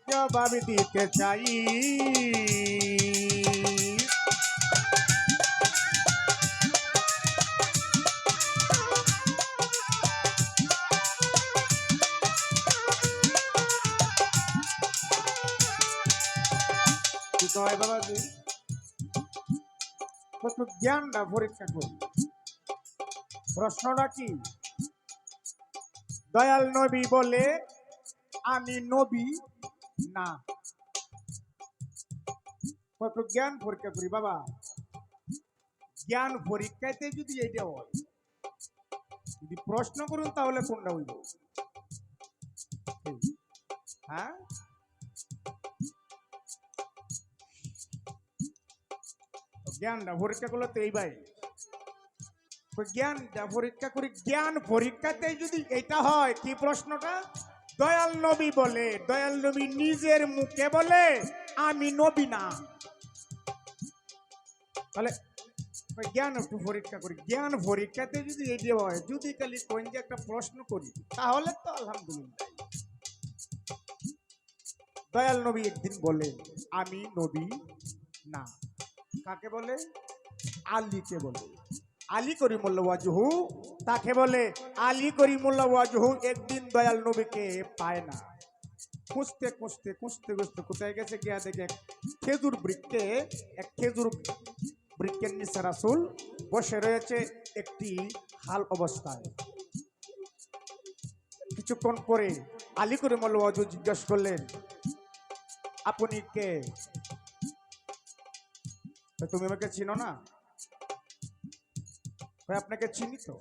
জবাব দিতে চাই। কি কয় বাবাজি? কত জ্ঞানটা পরীক্ষা করি। প্রশ্নটা কি? দয়াল নবী বলে আমি নবী না। কত জ্ঞান পরীক্ষা করি বাবা। জ্ঞান পরীক্ষাতে যদি এইটা হয়, যদি প্রশ্ন করুন তাহলে কোনটা হইব? হ্যাঁ, জ্ঞানটা পরীক্ষা করলে তো এই ভাই জ্ঞানটা পরীক্ষা করি। জ্ঞান পরীক্ষাতে যদি এটা হয়, কি প্রশ্নটা? দয়াল নবী বলে, দয়াল নবী নিজের মুখে বলে আমি নবী না। তাহলে জ্ঞান একটু পরীক্ষা করি। জ্ঞান পরীক্ষাতে যদি এটি হয়, যদি খালি কোন যে একটা প্রশ্ন করি, তাহলে তো আলহামদুলিল্লাহ। দয়াল নবী একদিন বলে আমি নবী না। কাকে বলে? আলীকে বলে। আলী করিমুল্লাহ ওয়াজহু তাকে বলে। আলী করিমুল্লাহ ওয়াজহু একদিন দয়াল নবীকে পায় না। খুঁজতে খুঁজতে খুঁজতে খুঁজতে কোথায় গেছে, গিয়া দেখে খেজুর বৃক্ষে, এক খেজুর বৃক্ষের নিচে রাসূল বসে রয়েছে একটি হাল অবস্থায়। কিছুক্ষণ পরে আলী করিমুল্লাহ ওয়াজহু জিজ্ঞাসা করলেন, আপনি কে? তুমি আমাকে চিনো না? আপনাকে চিনি তো।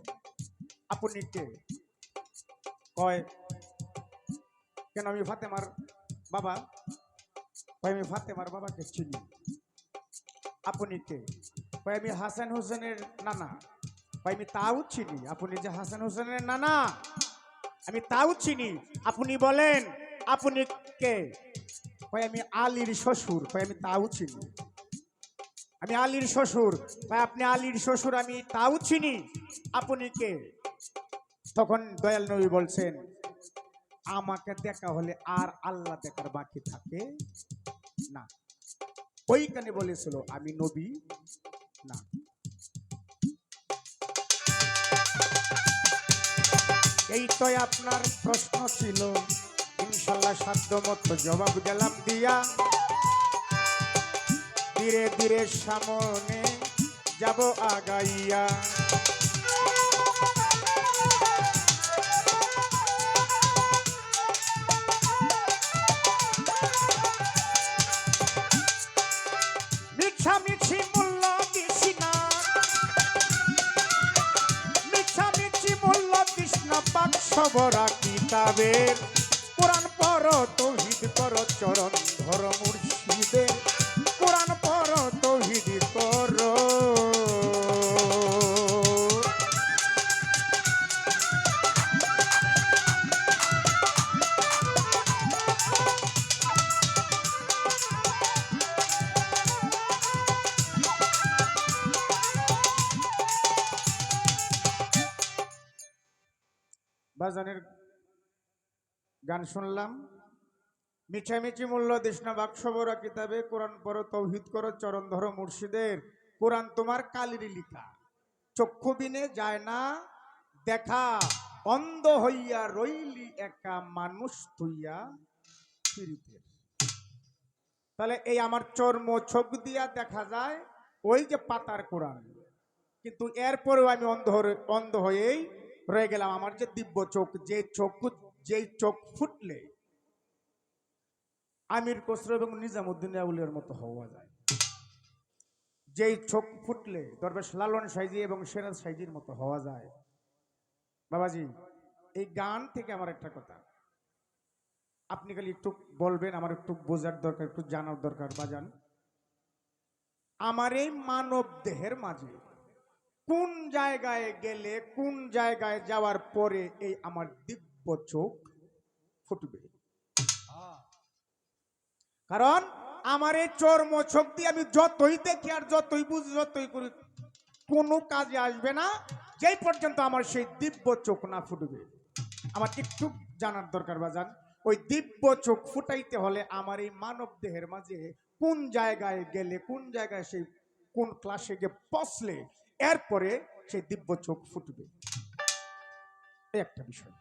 আপনি কে? কয় কেন আমি ফাতেমার বাবা। আমি ফাতেমার বাবাকে চিনি। আপনি কে? আমি হাসান হোসেনের নানা। আমি তাও চিনি। আপনি যে হাসান হোসেনের নানা, আমি তাও চিনি। আপনি বলেন আপনি কে? আমি আলীর শ্বশুর। আমি তাও চিনি। আমি আলীর শ্বশুর। আপনি আলীর শ্বশুর, আমি তাও চিনি। আপনি কে? তখন দয়াল নবী বলছেন, আমাকে দেখা হলে আর আল্লাহ দেখার বাকি থাকে না। ওইখানে বলেছিল আমি নবী না। এইটাই আপনার প্রশ্ন ছিল। ইনশাল্লাহ সাধ্য মতো জবাব দিলাম দিয়া, ধীরে ধীরে সামনে যাব আগাইয়া। মিছামিছি মূল্য দিস না, মিছামিছি মূল্য দিস না। বাক্স ভরা কিতাবের কোরআন পড়ো, তৌহিদ করো, চরণ ধরো মুর্শিদের। কোরআন পড়ো, তৌহিদ করো। বাজানের গান শুনলাম। মিছামিছি মূল্য দিস না, বাক্স ভরা কিতাবে কোরআন পড়ো, তৌহিদ করো, চরণ ধরো মুর্শিদের। কোরআন তোমার কালির লিখা, চক্ষু বিনে যায় না দেখা। অন্ধ হইয়া রইলি একা, মানুষ তুইয়া ফিরিতে। তাহলে এই আমার চর্ম চোখ দিয়া দেখা যায় ওই যে পাতার কোরআন, কিন্তু এরপরেও আমি অন্ধ হয়েই রয়ে গেলাম। আমার যে দিব্য চোখ, যেই চোখ ফুটলে আমির খসরু এবং নিজামুদ্দিন আউলিয়ার মতো হওয়া যায়, যেই চোখ ফুটলে দরবেশ লালন সাইজি এবং সিরাজ সাইজির মতো হওয়া যায়। বাবাজি, এই গান থেকে আমার একটা কথা আপনি খালি একটু বলবেন, আমার একটু বোঝার দরকার, একটু জানার দরকার। বাজান, আমার এই মানব দেহের মাঝে কোন জায়গায় গেলে, কোন জায়গায় যাওয়ার পরে এই আমার দিব্য চোখ ফুটবে? কারণ আমার এই চর্ম চোখ দিয়ে আমি যতই দেখি আর যতই বুঝি, যতই করি, কোনো কাজে আসবে না যেই পর্যন্ত আমার সেই দিব্য চোখ না ফুটবে। আমার একটু জানার দরকার বাজান। ওই দিব্য চোখ ফুটাইতে হলে আমার এই মানব দেহের মাঝে কোন জায়গায় গেলে, কোন জায়গায় সেই কোন ক্লাসে গিয়ে পৌঁছলে এরপরে সেই দিব্য চোখ ফুটবে, এই একটা বিষয়।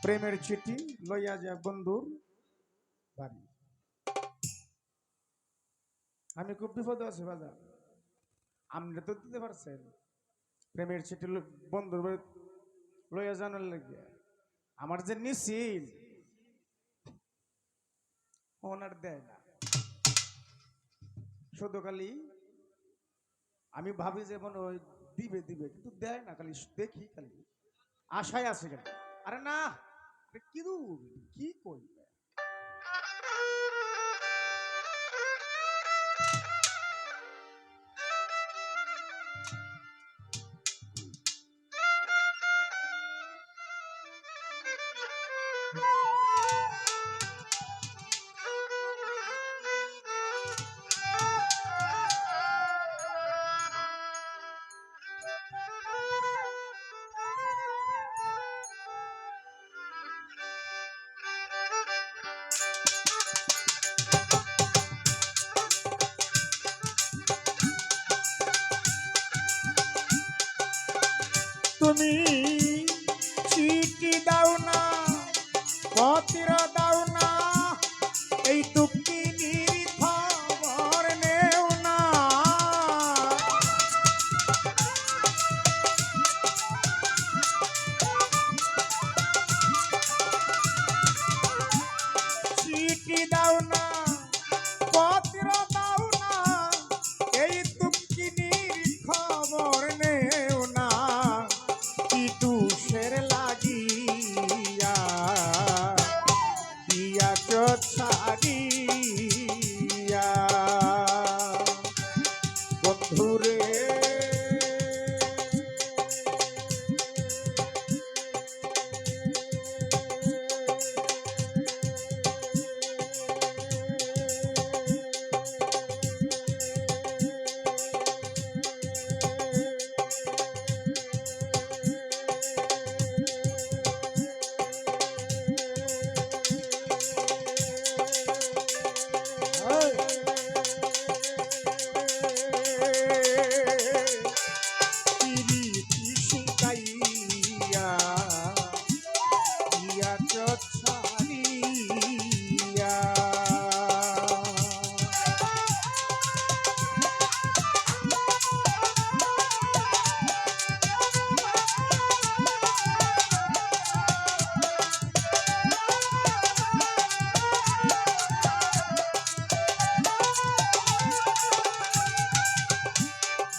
প্রেমের চিঠি লইয়া যায় বন্ধুর বাড়ি। আমি খুব বিপদে আছি বাজার, আপনি তো দিতে পারছেন। প্রেমের চিঠি বন্ধুর বাড়ি লইয়া জানার লাগিয়া আমার যে নিছিল ওনার দেয় না। শুধু খালি আমি ভাবি যে মনে হয় দিবে দিবে, কিন্তু দেয় না। খালি দেখি, খালি আশায় আছে কেন। আরে না, কি কই তুমি চিঠি দাও না, পত্র দাও না, এই দুঃখিনীর খবর নেও না। চিঠি দাও না, পত্র দাও না, এই দুঃখিনীর খবর নেও না। কি দুষের লাগিয়া দিয়াছ ছাড়িয়া বন্ধুরে।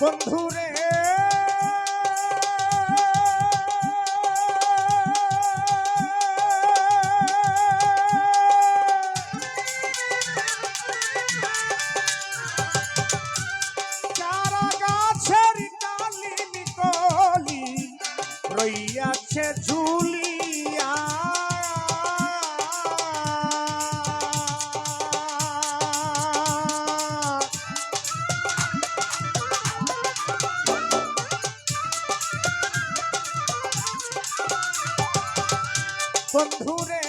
বন্ধুরে চারা গাছের ডালি কলি রইয়াছে ঝুলিয়া। বন্ধুরে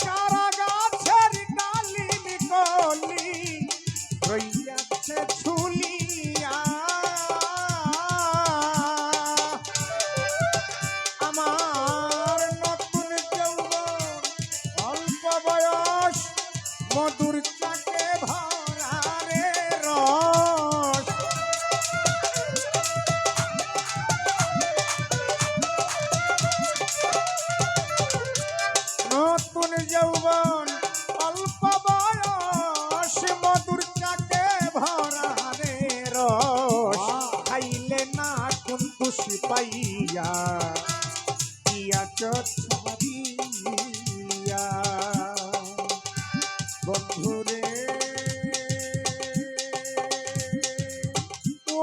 চারা গাছের ডালি কলি রইয়াছে ঝুলিয়া। আমার নতুন যৌবন অল্প বয়স মধুর চাকে ভরা রে রস। নতুন যৌবন অল্প বয়স মধুর চাকে ভরা রে রস। খাইলে না কোন খুশি পাইয়া দিয়াছ ছাড়িয়া বন্ধুরে। ও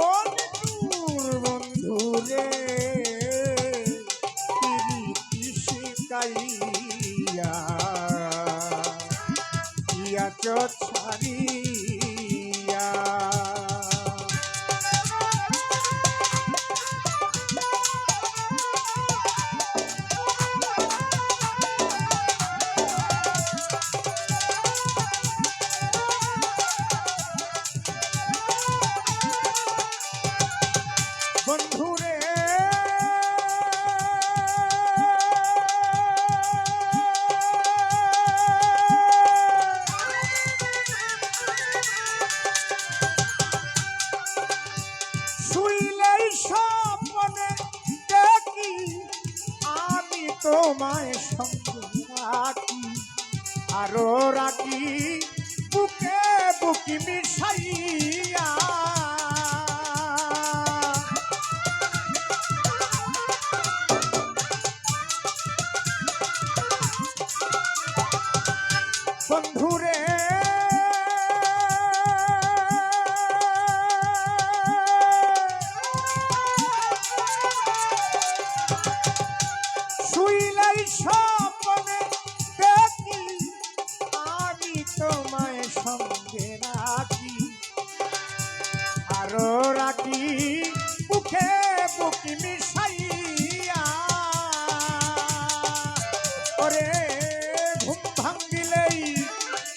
বন্ধুরে লাগাইয়া ইয়াছ ছাড়িয়া বন্ধুরে শুইলেই স্বপ্নে দেখি আমি তোমায় সঙ্গে রাখি আরো রাখি বুকে বুকি মিশাইয়া বন্ধুরে শুইলাই স্বপ্নে দেখি আমি তোমায় সঙ্গে রাখি আরো রাখি বুকে বুকি মিশাইয়া ওরে ঘুম ভাঙ্গিলেই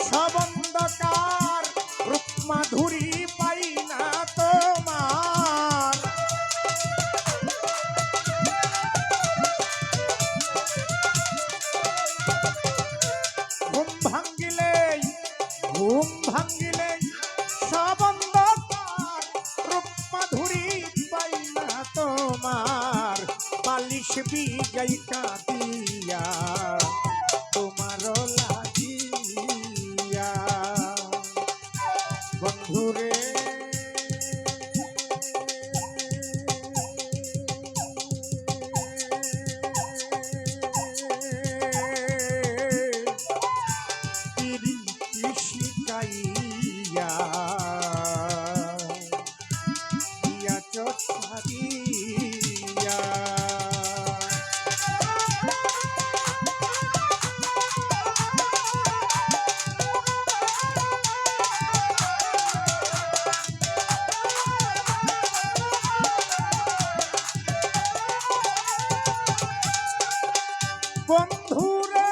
সব অন্ধকার রূপ মাধুরী পাই না তোমার ঘুম ভাঙ্গিলেই সব অন্ধকার রূপ মাধুরী পাই না তোমার বালিশ বিজাইটা দিয়া তোমারও লাগিয়া বন্ধুরে শিকাইয়া দিয়াছ ছাড়িয়া বন্ধুরে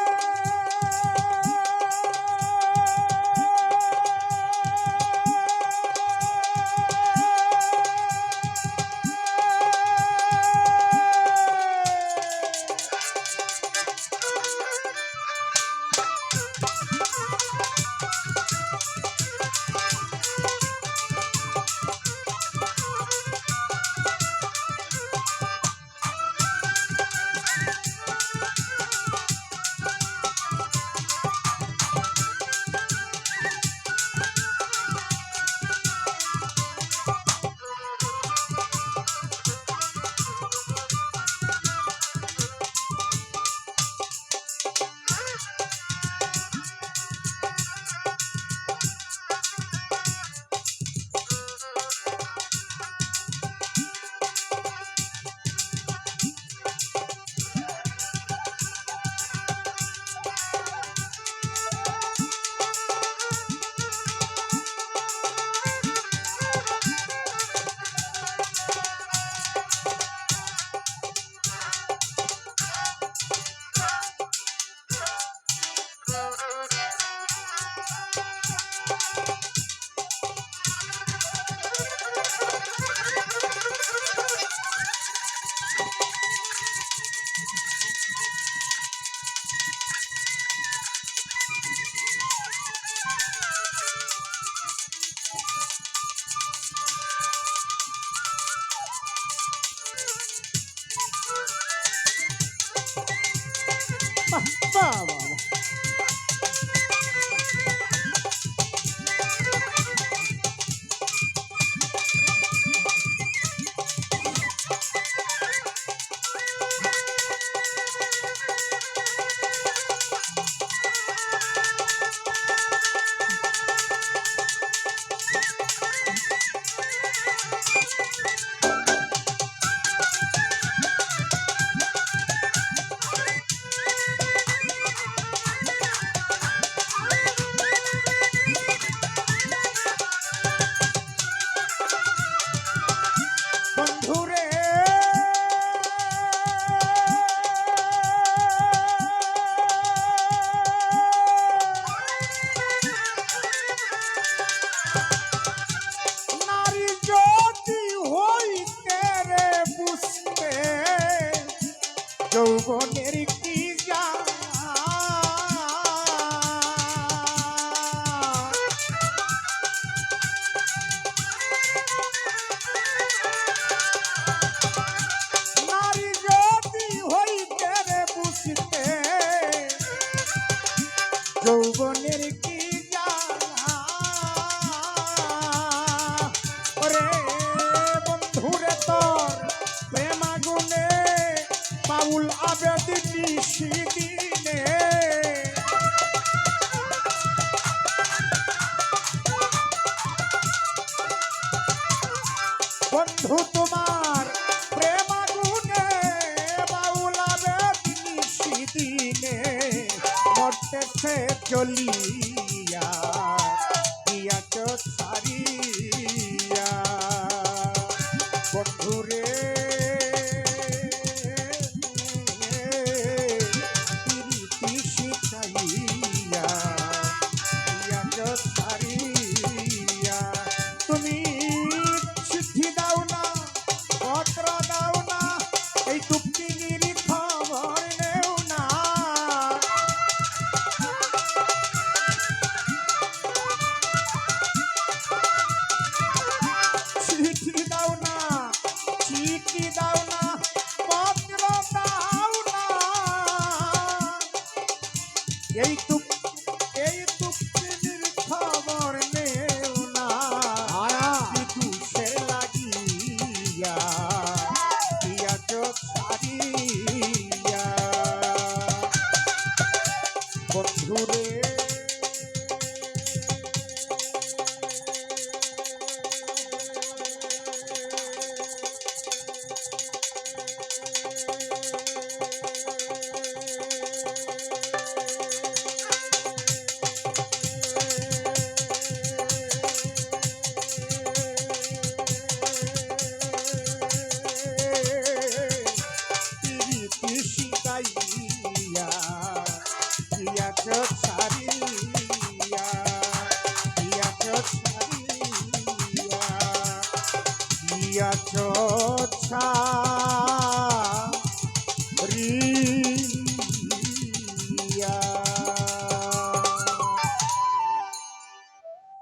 বাবা যৌবনের কি নারী যদি হইতে রে বুঝতে যৌবনের কি ওরে বন্ধুরে তোর প্রেমাগুনে বাউল আবেদিন নিশিদিনে বন্ধু তোমার প্রেমাগুনে বাউল আবেদিন নিশিদিনে মরতেছে চলিয়া গিয়াছ ছাড়িয়া বন্ধুরে প্রীতি শিখাইয়া গিয়াছ ছাড়িয়া তুমি চিঠি দাও না পত্র দাও না এই টুকটির খবর নেও না চিঠি দাও না চিঠি দাও না পত্র দাও না এই টুক